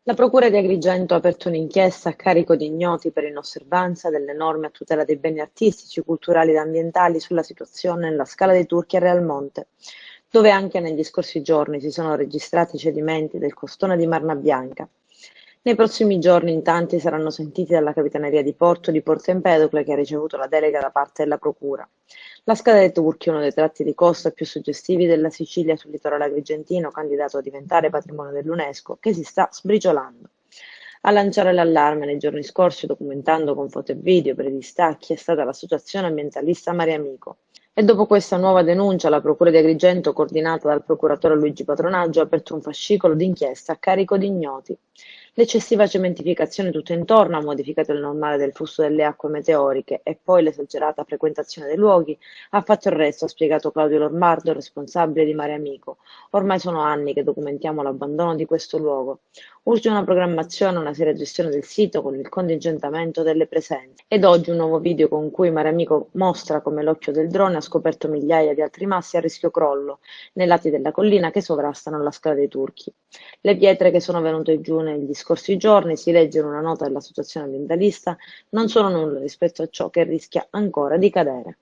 La Procura di Agrigento ha aperto un'inchiesta a carico di ignoti per inosservanza delle norme a tutela dei beni artistici, culturali ed ambientali sulla situazione nella Scala dei Turchi a Realmonte, dove anche negli scorsi giorni si sono registrati cedimenti del costone di Marna Bianca. Nei prossimi giorni in tanti saranno sentiti dalla Capitaneria di Porto di Porto Empedocle, che ha ricevuto la delega da parte della Procura. La Scala dei Turchi è uno dei tratti di costa più suggestivi della Sicilia sul litorale agrigentino, candidato a diventare patrimonio dell'UNESCO, che si sta sbriciolando. A lanciare l'allarme nei giorni scorsi, documentando con foto e video per i distacchi, è stata l'associazione ambientalista Mare Amico. E dopo questa nuova denuncia, la Procura di Agrigento, coordinata dal procuratore Luigi Patronaggio, ha aperto un fascicolo d'inchiesta a carico di ignoti. L'eccessiva cementificazione tutto intorno ha modificato il normale del flusso delle acque meteoriche e poi l'esagerata frequentazione dei luoghi ha fatto il resto, ha spiegato Claudio Lombardo, responsabile di Mare Amico. Ormai sono anni che documentiamo l'abbandono di questo luogo. Urge una programmazione, una seria gestione del sito con il contingentamento delle presenze. Ed oggi un nuovo video con cui Mare Amico mostra come l'occhio del drone ha scoperto migliaia di altri massi a rischio crollo nei lati della collina che sovrastano la Scala dei Turchi. Le pietre che sono venute giù negli scorsi giorni, si legge in una nota dell'associazione ambientalista, non sono nulla rispetto a ciò che rischia ancora di cadere.